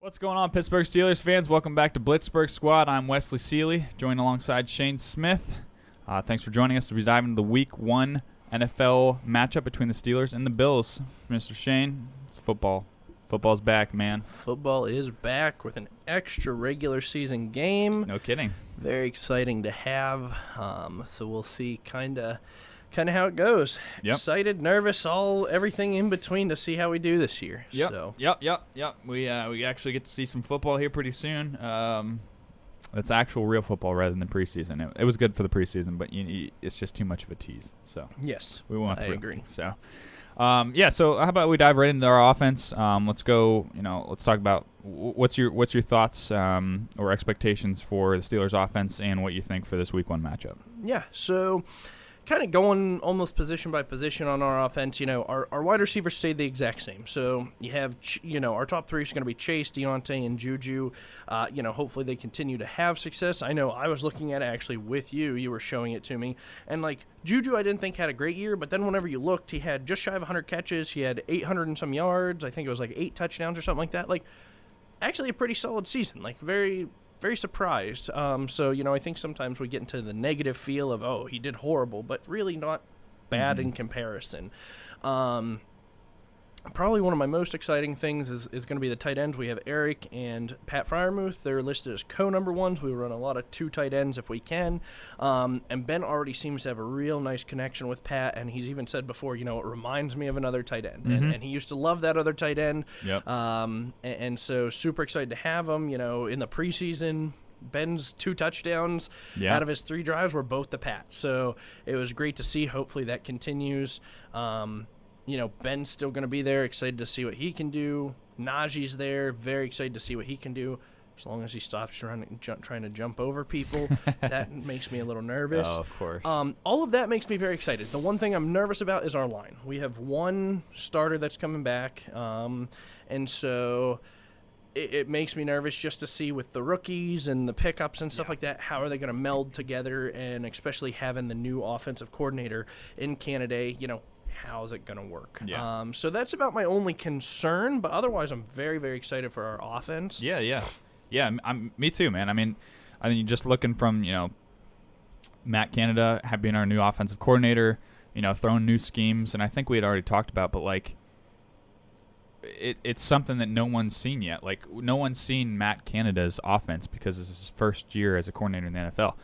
What's going on, Pittsburgh Steelers fans? Welcome back to Blitzburg Squad. I'm Wesley Seeley, joined alongside Shane Smith. Thanks for joining us as we dive into the Week 1 NFL matchup between the Steelers and the Bills. Mr. Shane, it's football. Football's back, man. Football is back with an extra regular season game. No kidding. Very exciting to have. So we'll see kind of how it goes. Yep. Excited, nervous, everything in between to see how we do this year. Yep. So. Yep. We actually get to see some football here pretty soon. It's actual real football rather than preseason. It was good for the preseason, but it's just too much of a tease. So yes, we won't. I agree. So. So how about we dive right into our offense? Let's go. Let's talk about what's your thoughts or expectations for the Steelers offense and what you think for this Week 1 matchup. Yeah. So, kind of going almost position by position on our offense. Our wide receivers stayed the exact same. So you have our top three is going to be Chase, Deontay, and Juju. Hopefully they continue to have success. I know I was looking at it actually with you. You were showing it to me, and Juju, I didn't think had a great year, but then whenever you looked, he had just shy of 100 catches. He had 800 and some yards. I think it was 8 touchdowns or something like that. Actually a pretty solid season. Very, very surprised. I think sometimes we get into the negative feel of, oh, he did horrible, but really not bad in comparison. Probably one of my most exciting things is going to be the tight ends. We have Eric and Pat Freiermuth. They're listed as co-number ones. We run a lot of 2 tight ends if we can. And Ben already seems to have a real nice connection with Pat, and he's even said before, it reminds me of another tight end. Mm-hmm. And he used to love that other tight end. Yep. And so super excited to have him. In the preseason, Ben's 2 touchdowns out of his 3 drives were both to Pat. So it was great to see. Hopefully that continues. Ben's still going to be there. Excited to see what he can do. Najee's there. Very excited to see what he can do. As long as he stops trying to jump over people, that makes me a little nervous. Oh, of course. All of that makes me very excited. The one thing I'm nervous about is our line. We have one starter that's coming back, and so it makes me nervous just to see with the rookies and the pickups and stuff like that, how are they going to meld together, and especially having the new offensive coordinator in Canada, how's it going to work? Yeah. So that's about my only concern, but otherwise I'm very, very excited for our offense. Yeah. Me too, man. I mean, just looking from, Matt Canada being our new offensive coordinator, throwing new schemes, and I think we had already talked about, but it's something that no one's seen yet. No one's seen Matt Canada's offense because it's his first year as a coordinator in the NFL.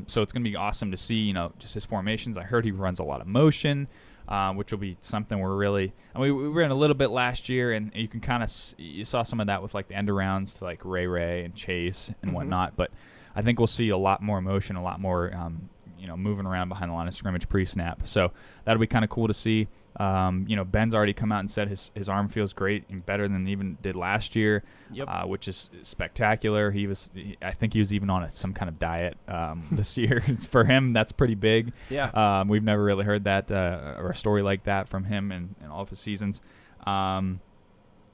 So it's going to be awesome to see, just his formations. I heard he runs a lot of motion, which will be something we're really – we ran a little bit last year, and you can kind of – you saw some of that with, the end-arounds to, Ray and Chase and whatnot. But I think we'll see a lot more motion, a lot more, moving around behind the line of scrimmage pre-snap. So that'll be kind of cool to see. Ben's already come out and said his arm feels great and better than even did last year, which is spectacular. I think he was even on some kind of diet this year. For him, that's pretty big. Yeah. We've never really heard that or a story like that from him in all of his seasons. And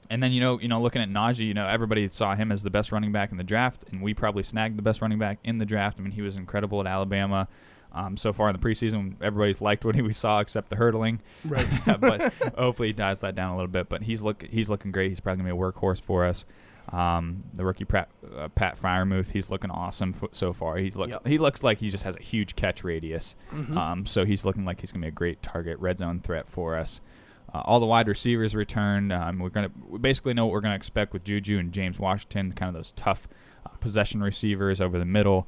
then looking at Najee, everybody saw him as the best running back in the draft, and we probably snagged the best running back in the draft. I mean, he was incredible at Alabama. So far in the preseason, everybody's liked what we saw except the hurdling. Right. But hopefully he dials that down a little bit. But he's looking great. He's probably going to be a workhorse for us. The rookie Pat Freiermuth, he's looking awesome so far. He looks like he just has a huge catch radius. Mm-hmm. So he's looking like he's going to be a great target, red zone threat for us. All the wide receivers returned. We basically know what we're going to expect with Juju and James Washington, kind of those tough possession receivers over the middle.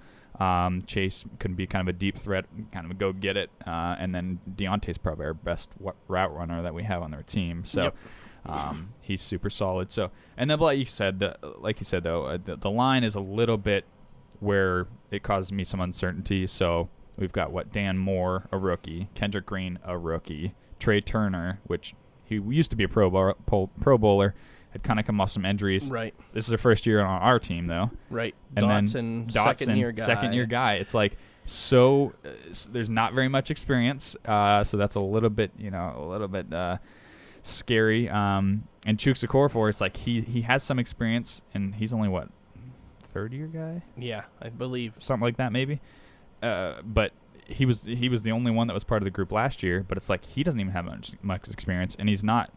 Chase can be kind of a deep threat, kind of a go-get-it, and then Deontay's probably our best route runner that we have on their team. So he's super solid. So, and then like you said, though, the line is a little bit where it causes me some uncertainty. So we've got Dan Moore, a rookie, Kendrick Green, a rookie, Trey Turner, which he used to be a Pro Bowler. Had kind of come off some injuries. Right. This is their first year on our team, though. Right. And Dotson, second-year guy. It's there's not very much experience, so that's a little bit scary. And Chuks Okorafor, it's he has some experience, and he's only, third-year guy? Yeah, I believe. Something like that, maybe. But he was the only one that was part of the group last year, but it's he doesn't even have much experience, and he's not,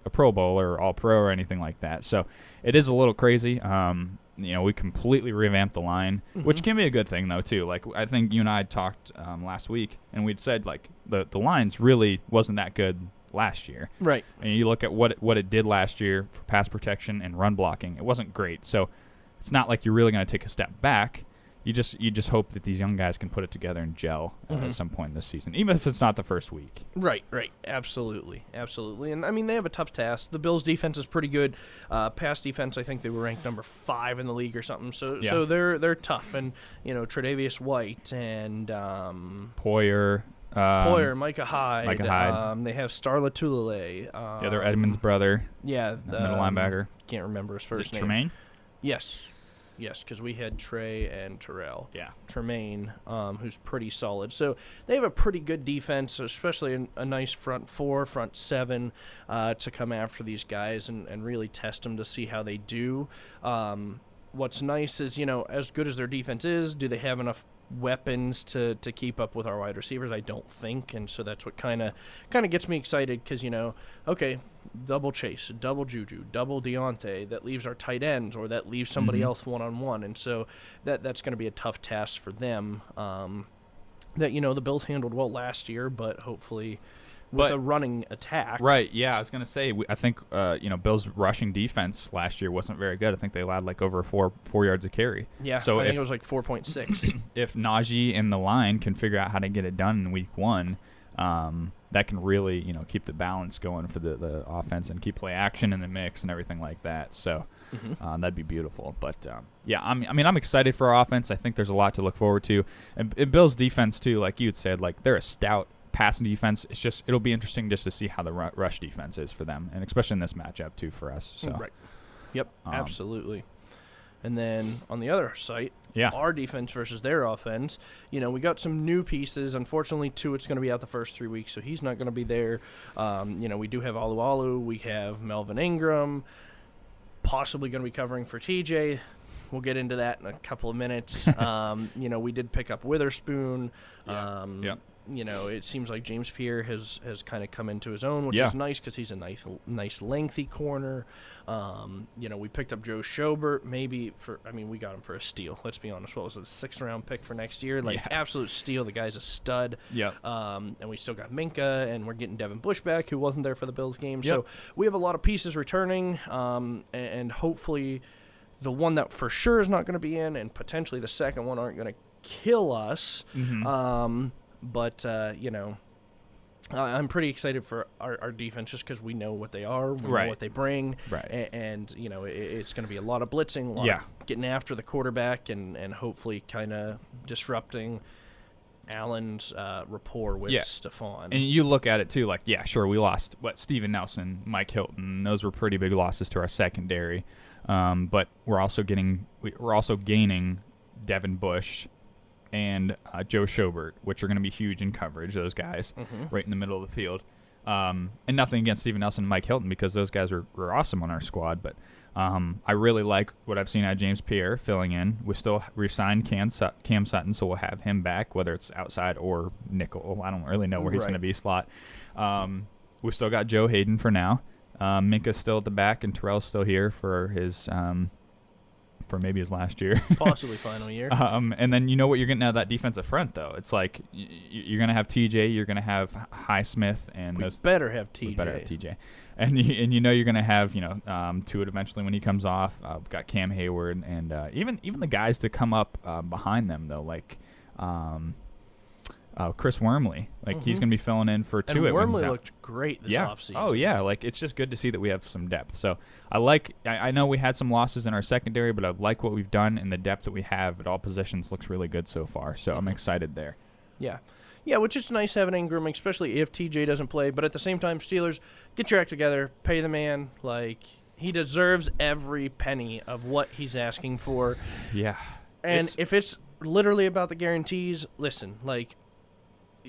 a Pro Bowler or All Pro or anything like that. So it is a little crazy. We completely revamped the line, which can be a good thing though too. Like I think you and I had talked last week, and we'd said like the lines really wasn't that good last year. Right. And you look at what it did last year for pass protection and run blocking, it wasn't great. So it's not like you're really going to take a step back. You just hope that these young guys can put it together and gel at some point this season, even if it's not the first week. Right. Absolutely. And, I mean, they have a tough task. The Bills' defense is pretty good. Pass defense, I think they were ranked number 5 in the league or something. So they're tough. And, Tre'Davious White and Poyer, Micah Hyde. They have Starla Tulele. They're Edmonds' brother. Yeah. Middle linebacker. Can't remember his first name. Tremaine? Yes, because we had Trey and Terrell. Yeah. Tremaine, who's pretty solid. So they have a pretty good defense, especially a nice front 4, front 7 to come after these guys and really test them to see how they do. What's nice is, as good as their defense is, do they have enough weapons to keep up with our wide receivers? I don't think, and so that's what kind of gets me excited because, okay, double Chase, double Juju, double Deontay, that leaves our tight ends or that leaves somebody else one-on-one, and so that's going to be a tough task for them that, the Bills handled well last year, but hopefully with a running attack. Right, yeah, I was going to say, I think, Bills' rushing defense last year wasn't very good. I think they allowed like over 4 yards a carry. Yeah, so I think it was like 4.6. If Najee and the line can figure out how to get it done in week 1, that can really, keep the balance going for the offense and keep play action in the mix and everything like that. So that'd be beautiful. But, I'm excited for our offense. I think there's a lot to look forward to. And Bills' defense, too, like you had said, like they're a stout passing defense. It'll be interesting just to see how the rush defense is for them, and especially in this matchup, too, for us. So. Right. Yep, absolutely. And then on the other side, our defense versus their offense, we got some new pieces. Unfortunately, Tuitt's going to be out the first 3 weeks, so he's not going to be there. We do have Alualu. We have Melvin Ingram, possibly going to be covering for TJ. We'll get into that in a couple of minutes. We did pick up Witherspoon. It seems like James Pierre has kind of come into his own, which is nice because he's a nice lengthy corner. We picked up Joe Schobert, we got him for a steal. Let's be honest. What was it, a 6th-round pick for next year? Absolute steal. The guy's a stud. Yeah. And we still got Minka, and we're getting Devin Bush back, who wasn't there for the Bills game. Yep. So we have a lot of pieces returning, and hopefully the one that for sure is not going to be in and potentially the second one aren't going to kill us. But, I'm pretty excited for our defense just because we know what they are, we know what they bring, and it's going to be a lot of blitzing, a lot of getting after the quarterback, and hopefully kind of disrupting Allen's rapport with Stephon. And you look at it, too, like, we lost, Steven Nelson, Mike Hilton, those were pretty big losses to our secondary, but we're also gaining Devin Bush and Joe Schobert, which are going to be huge in coverage, those guys, right in the middle of the field. And nothing against Steven Nelson and Mike Hilton because those guys were awesome on our squad. But I really like what I've seen out of James Pierre filling in. We still re-signed Cam Sutton, so we'll have him back, whether it's outside or nickel. I don't really know where he's going to be slot. We've still got Joe Hayden for now. Minka's still at the back, and Terrell's still here for his for maybe his last year. Possibly final year. And then what you're getting out of that defensive front, though. It's like you're going to have TJ, you're going to have Highsmith, and we better have TJ. We better have TJ. And you're going to have, Tuitt eventually when he comes off. We've got Cam Hayward, and even the guys that come up behind them, though, like Chris Wormley. He's going to be filling in for Tuitt. And Wormley looked great this offseason. Oh, yeah. It's just good to see that we have some depth. So I know we had some losses in our secondary, but I like what we've done, and the depth that we have at all positions looks really good so far. So I'm excited there. Yeah. Yeah, which is nice having Ingram, especially if TJ doesn't play. But at the same time, Steelers, get your act together, pay the man. He deserves every penny of what he's asking for. Yeah. And if it's literally about the guarantees, listen,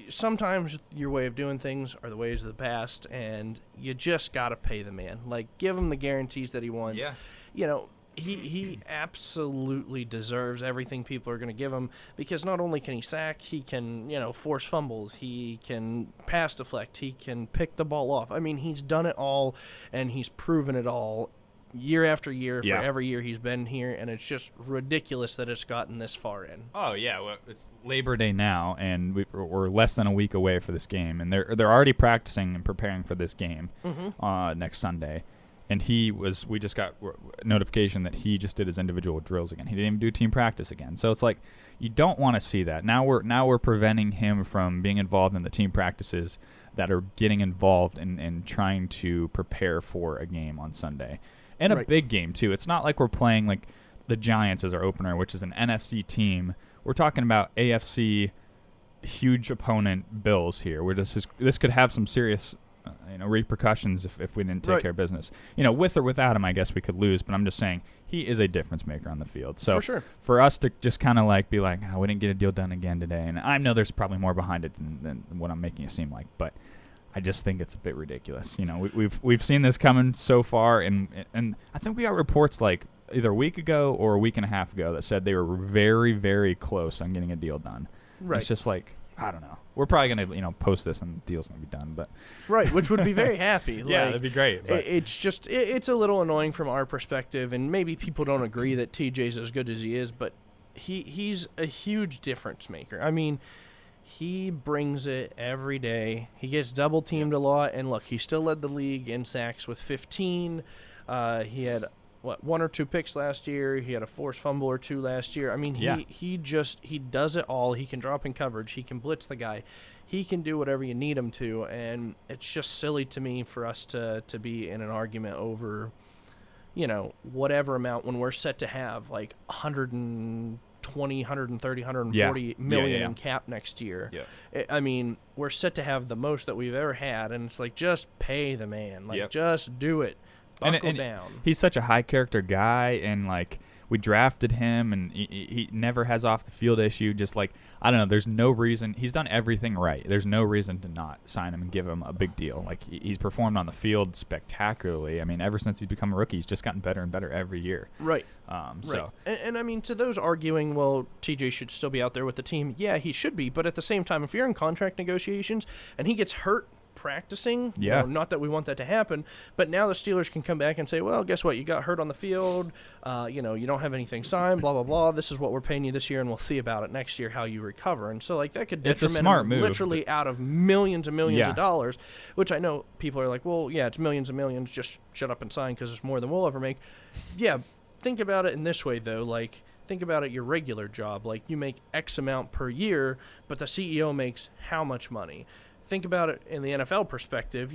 sometimes your way of doing things are the ways of the past, and you just got to pay the man. Give him the guarantees that he wants. Yeah. He absolutely deserves everything people are going to give him, because not only can he sack, he can, force fumbles, he can pass deflect, he can pick the ball off. I mean, he's done it all, and he's proven it all year after year for every year he's been here, and it's just ridiculous that it's gotten this far in. Oh yeah, well, it's Labor Day now, and we're less than a week away for this game, and they're already practicing and preparing for this game next Sunday. And we just got notification that he just did his individual drills again. He didn't even do team practice again. So it's like, you don't want to see that. Now we're preventing him from being involved in the team practices that are getting involved in trying to prepare for a game on Sunday. And a big game, too. It's not like we're playing like the Giants as our opener, which is an NFC team. We're talking about AFC huge opponent Bills here, where this could have some serious repercussions if we didn't take care of business. With or without him, I guess we could lose, but I'm just saying he is a difference maker on the field. So for sure, for us to just kind of like be like, oh, we didn't get a deal done again today, and I know there's probably more behind it than what I'm making it seem like, but I just think it's a bit ridiculous. We've seen this coming so far, and I think we got reports like either a week ago or a week and a half ago that said they were very, very close on getting a deal done. Right. It's just like, I don't know. We're probably gonna post this and the deal's gonna be done, but which would be very happy. Yeah, that'd be great. It's just it's a little annoying from our perspective, and maybe people don't agree that TJ's as good as he is, but he's a huge difference maker. I mean, he brings it every day. He gets double teamed a lot, and look, he still led the league in sacks with 15. He had one or two picks last year. He had a forced fumble or two last year. I mean, he does it all. He can drop in coverage. He can blitz the guy. He can do whatever you need him to, and it's just silly to me for us to be in an argument over, whatever amount when we're set to have like 120, 130, 140 million in cap next year. Yeah. I mean, we're set to have the most that we've ever had, and it's like, just pay the man. Like, just do it. Buckle down. He's such a high character guy, and like we drafted him, and he never has off the field issue. Just like, I don't know, there's no reason. He's done everything right. There's no reason to not sign him and give him a big deal. Like, he's performed on the field spectacularly. I mean, ever since he's become a rookie, he's just gotten better and better every year. Right. So and I mean, to those arguing, well, TJ should still be out there with the team. Yeah, he should be. But at the same time, if you're in contract negotiations and he gets hurt practicing, not that we want that to happen, but now the Steelers can come back and say, well, guess what, you got hurt on the field, you don't have anything signed, blah blah blah, this is what we're paying you this year, and we'll see about it next year how you recover. And so like that could detriment him literally out of millions and millions of dollars, which I know people are like, well, yeah, it's millions and millions, just shut up and sign because it's more than we'll ever make. Yeah, think about it in this way though, like, think about it, your regular job, like you make X amount per year, but the CEO makes how much money? Think about it in the NFL perspective,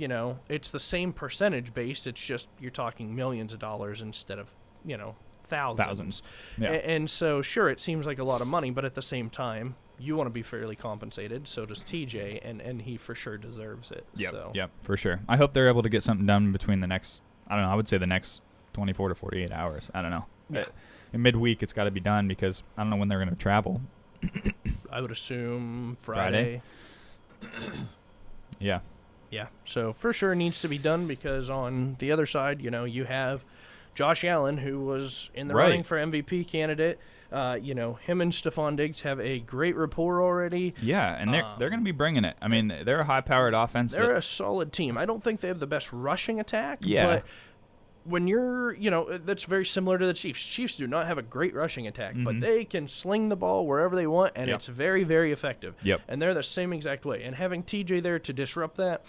it's the same percentage based. It's just you're talking millions of dollars instead of, thousands. Yeah. And so, sure, it seems like a lot of money, but at the same time, you want to be fairly compensated. So does TJ, and he for sure deserves it. Yep, for sure. I hope they're able to get something done between the next, I would say the next 24 to 48 hours. I don't know. Yeah. In midweek, it's got to be done because I don't know when they're going to travel. I would assume Friday. Yeah. Yeah. So for sure it needs to be done because on the other side, you have Josh Allen, who was in the running for MVP candidate. Him and Stephon Diggs have a great rapport already. Yeah, and they're going to be bringing it. I mean, they're a high-powered offense. They're a solid team. I don't think they have the best rushing attack. Yeah. But when you're, that's very similar to the Chiefs. Chiefs do not have a great rushing attack, but they can sling the ball wherever they want, and it's very, very effective. Yep. And they're the same exact way. And having TJ there to disrupt that,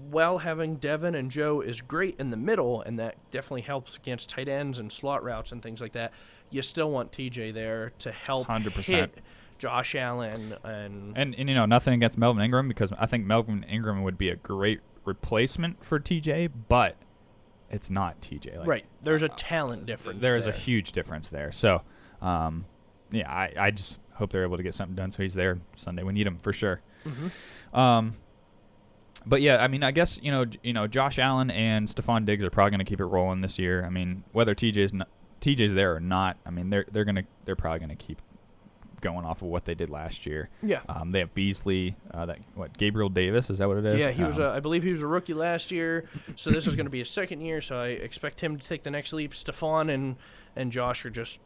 while having Devin and Joe is great in the middle, and that definitely helps against tight ends and slot routes and things like that, you still want TJ there to help 100%. hit Josh Allen. And nothing against Melvin Ingram, because I think Melvin Ingram would be a great replacement for TJ, but it's not TJ. Right. There's a talent difference. There is a huge difference there. So, I just hope they're able to get something done so he's there Sunday. We need him for sure. Mm-hmm. But yeah, I mean, I guess Josh Allen and Stephon Diggs are probably going to keep it rolling this year. I mean, whether TJ's there or not, I mean, they're probably going to keep going off of what they did last year. Yeah. They have Beasley. Gabriel Davis, is that what it is? Yeah, he was. I believe he was a rookie last year, so this is going to be his second year. So I expect him to take the next leap. Stephon and Josh are just,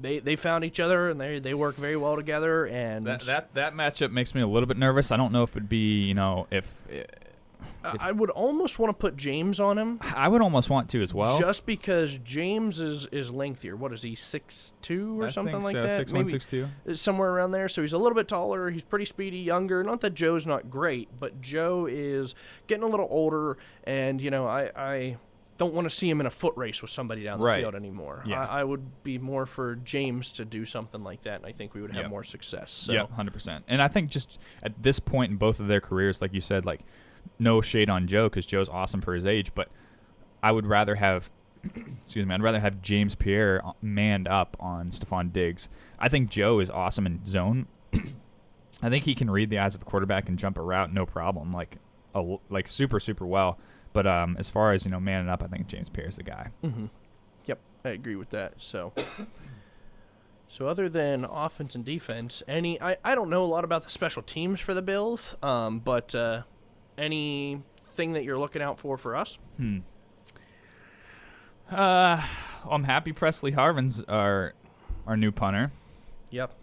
they found each other and they work very well together. And that matchup makes me a little bit nervous. I don't know if it'd be, if I would almost want to put James on him. I would almost want to as well. Just because James is lengthier. What is he, 6'2" or something like that? 6'1", 6'2". Somewhere around there. So he's a little bit taller. He's pretty speedy, younger. Not that Joe's not great, but Joe is getting a little older. And, I don't want to see him in a foot race with somebody down the field anymore. Yeah. I would be more for James to do something like that, and I think we would have more success. So. Yeah, 100%. And I think just at this point in both of their careers, like you said, like, no shade on Joe because Joe's awesome for his age, but I would rather have, I'd rather have James Pierre manned up on Stephon Diggs. I think Joe is awesome in zone. I think he can read the eyes of a quarterback and jump a route no problem, like super, super well. But as far as, manning up, I think James Pierre is the guy. Mm-hmm. Yep, I agree with that. So other than offense and defense, I don't know a lot about the special teams for the Bills, but anything that you're looking out for us? I'm happy Presley Harvin's our new punter. Yep.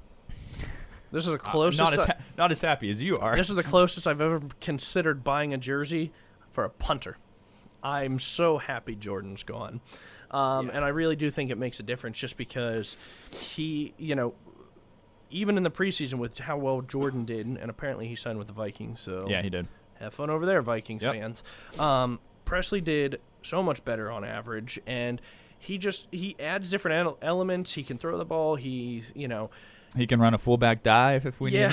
This is the closest. Not as happy as you are. This is the closest I've ever considered buying a jersey for a punter. I'm so happy Jordan's gone. And I really do think it makes a difference just because he, even in the preseason with how well Jordan did, and apparently he signed with the Vikings. So yeah, he did. Have fun over there, Vikings fans. Presley did so much better on average, and he adds different elements. He can throw the ball. He's, He can run a fullback dive if we need.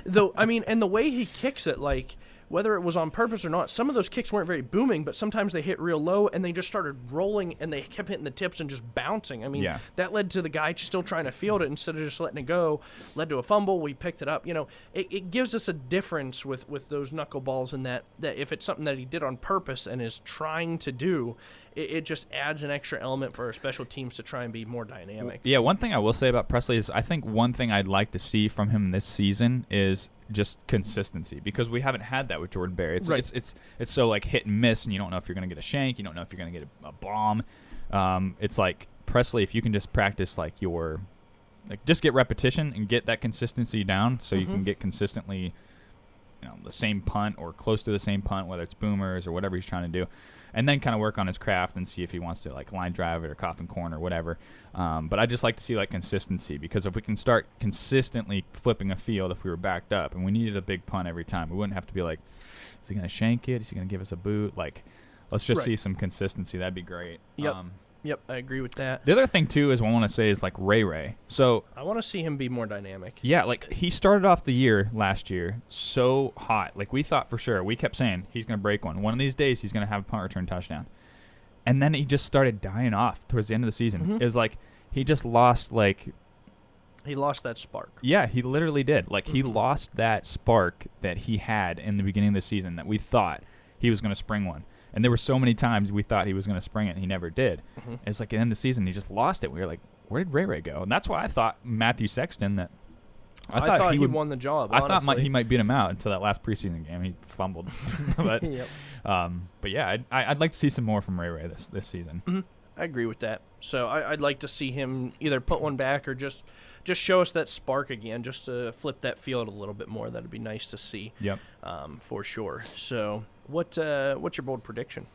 Though and the way he kicks it, like whether it was on purpose or not, some of those kicks weren't very booming, but sometimes they hit real low and they just started rolling and they kept hitting the tips and just bouncing. I mean, that led to the guy still trying to field it instead of just letting it go. Led to a fumble. We picked it up. It gives us a difference with those knuckleballs in that if it's something that he did on purpose and is trying to do, it just adds an extra element for our special teams to try and be more dynamic. Yeah, one thing I will say about Presley is I think one thing I'd like to see from him this season is just consistency, because we haven't had that with Jordan Berry. It's so like hit and miss, and you don't know if you're going to get a shank, you don't know if you're going to get a bomb. It's like Presley, if you can just practice just get repetition and get that consistency down, so you can get consistently, the same punt or close to the same punt, whether it's boomers or whatever he's trying to do. And then kind of work on his craft and see if he wants to line drive it or coffin corner or whatever. But I just like to see consistency, because if we can start consistently flipping a field if we were backed up and we needed a big punt every time, we wouldn't have to be like, is he going to shank it? Is he going to give us a boot? Let's just see some consistency. That'd be great. Yep, I agree with that. The other thing, too, is what I want to say is Ray. So I want to see him be more dynamic. Yeah, he started off the year last year so hot. We thought for sure. We kept saying he's going to break one. One of these days he's going to have a punt return touchdown. And then he just started dying off towards the end of the season. It was he just lost He lost that spark. Yeah, he literally did. He lost that spark that he had in the beginning of the season that we thought he was going to spring one. And there were so many times we thought he was going to spring it, and he never did. It's at the end of the season, he just lost it. We were like, where did Ray go? And that's why I thought Matthew Sexton, that I thought he won the job, I thought he might beat him out until that last preseason game. He fumbled. but yeah, I'd like to see some more from Ray this season. I agree with that. So I'd like to see him either put one back or just show us that spark again, just to flip that field a little bit more. That'd be nice to see. Yep. For sure. So what's your bold prediction?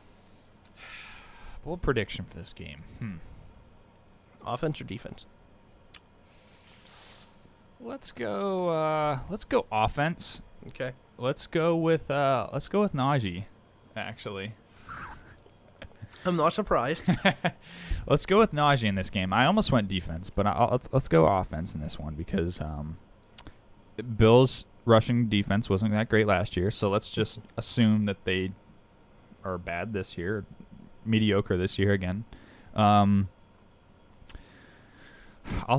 Bold prediction for this game. Offense or defense? Let's go offense. Okay. Let's go with Najee, actually. I'm not surprised. Let's go with Najee in this game. I almost went defense, but let's go offense in this one, because Bills' rushing defense wasn't that great last year, so let's just assume that they are bad this year, mediocre this year again. I'll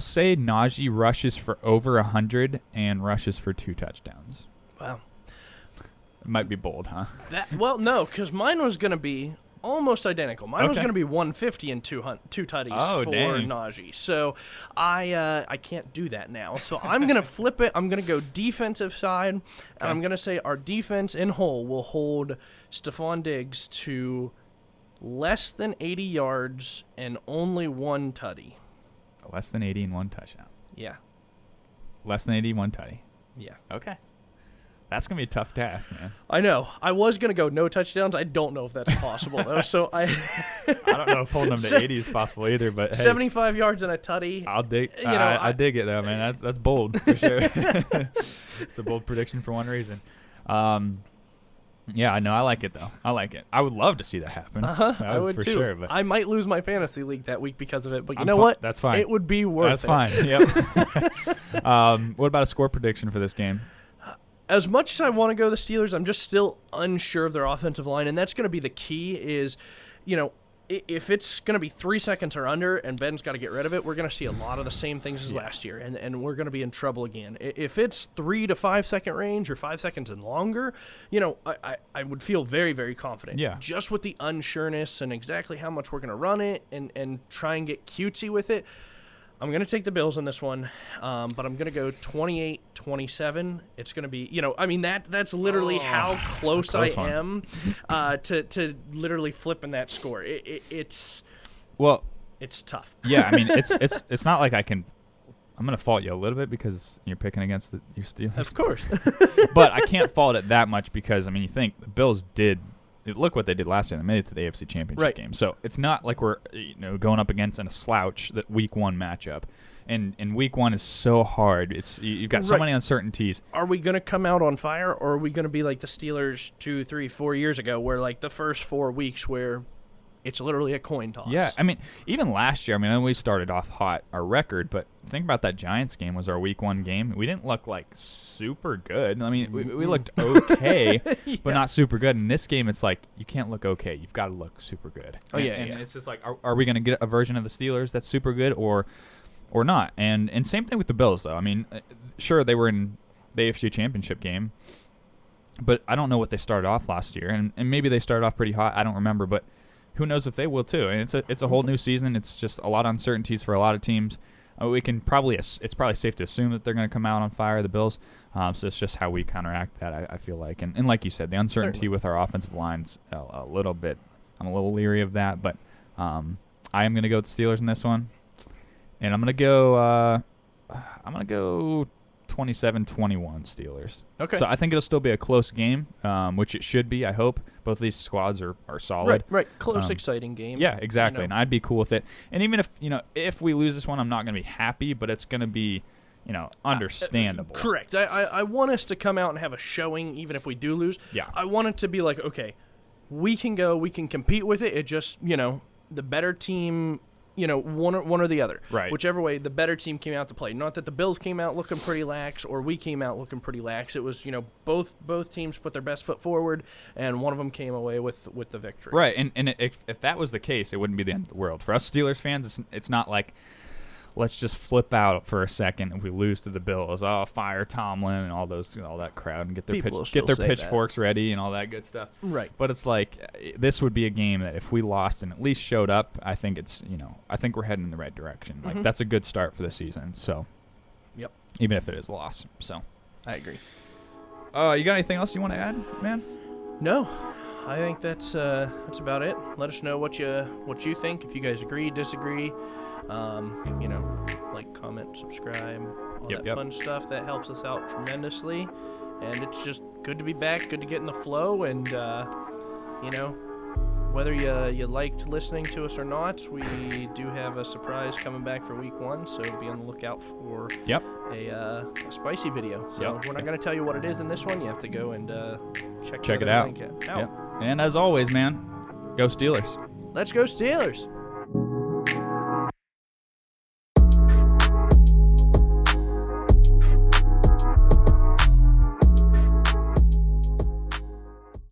say Najee rushes for over 100 and rushes for 2 touchdowns. Wow. It might be bold, huh? No, because mine was going to be almost identical. Mine was Okay. going to be 150 and two tutties Oh, for dang. Najee. So I can't do that now. So I'm going to flip it. I'm going to go defensive side, and I'm going to say our defense in whole will hold Stephon Diggs to less than 80 yards and only one tutty. Less than 80 and one touchdown. Yeah. Less than 80, one tutty. Yeah. Okay. That's going to be a tough task, man. I know. I was going to go no touchdowns. I don't know if that's possible, though. So I don't know if holding them to 80 is possible either, but hey, 75 yards and a tutty. I'll dig. I dig it though, man. That's bold for sure. It's a bold prediction for one reason. Yeah, I know. I like it though. I like it. I would love to see that happen. I would for too. sure. But I might lose my fantasy league that week because of it, but you I'm know what? That's fine. It would be worth That's it. fine. Yep. What about a score prediction for this game? As much as I want to go the Steelers, I'm just still unsure of their offensive line, and that's going to be the key is, if it's going to be 3 seconds or under and Ben's got to get rid of it, we're going to see a lot of the same things as last year, and we're going to be in trouble again. If it's 3 to 5 second range or 5 seconds and longer, I would feel very, very confident. Yeah. Just with the unsureness and exactly how much we're going to run it and try and get cutesy with it, I'm going to take the Bills in this one, but I'm going to go 28-27. It's going to be, that's literally how close I am to literally flipping that score. It's tough. Yeah, I mean, it's not like I'm going to fault you a little bit because you're picking against your Steelers. Of course. But I can't fault it that much because, I mean, you think the Bills look what they did last year. They made it to the AFC Championship game. So it's not like we're going up against in a slouch that Week 1 matchup. And Week 1 is so hard. You've got so many uncertainties. Are we going to come out on fire, or are we going to be like the Steelers 2, 3, 4 years ago, where like the first 4 weeks where it's literally a coin toss? Yeah, I mean, even last year, I know we started off hot, our record, but think about that Giants game was our Week 1 game. We didn't look like super good. I mean, we looked okay, but not super good. In this game, it's like you can't look okay. You've got to look super good. And it's just like, are we going to get a version of the Steelers that's super good or not? And same thing with the Bills, though. I mean, sure, they were in the AFC Championship game, but I don't know what they started off last year. And maybe they started off pretty hot. I don't remember, but who knows if they will too? And it's a whole new season. It's just a lot of uncertainties for a lot of teams. It's probably safe to assume that they're going to come out on fire, the Bills. So it's just how we counteract that, I feel like. And like you said, the uncertainty with our offensive lines a little bit. I'm a little leery of that, but I am going to go with the Steelers in this one, and I'm going to go 27-21 Steelers. Okay. So I think it'll still be a close game, which it should be, I hope. Both of these squads are solid. Right. Close, exciting game. Yeah, exactly. And I'd be cool with it. And even if we lose this one, I'm not going to be happy, but it's going to be, understandable. Correct. I want us to come out and have a showing, even if we do lose. Yeah. I want it to be like, okay, we can compete with it. It just, the better team, one or the other. Right. Whichever way, the better team came out to play. Not that the Bills came out looking pretty lax or we came out looking pretty lax. It was, both teams put their best foot forward, and one of them came away with the victory. Right. And if that was the case, it wouldn't be the end of the world. For us Steelers fans, it's not like, let's just flip out for a second if we lose to the Bills. Oh, fire Tomlin and all that crowd and get their pitchforks ready and all that good stuff. Right. But it's like this would be a game that if we lost and at least showed up, I think I think we're heading in the right direction. Like that's a good start for the season. So, yep. Even if it is a loss. So, I agree. You got anything else you want to add, man? No. I think that's about it. Let us know what you think. If you guys agree, disagree. Like, comment, subscribe, all that fun stuff. That helps us out tremendously. And it's just good to be back, good to get in the flow. And, whether you liked listening to us or not, we do have a surprise coming back for Week 1. So be on the lookout for a spicy video. So we're not going to tell you what it is in this one. You have to go and check it out. And as always, man, go Steelers. Let's go Steelers.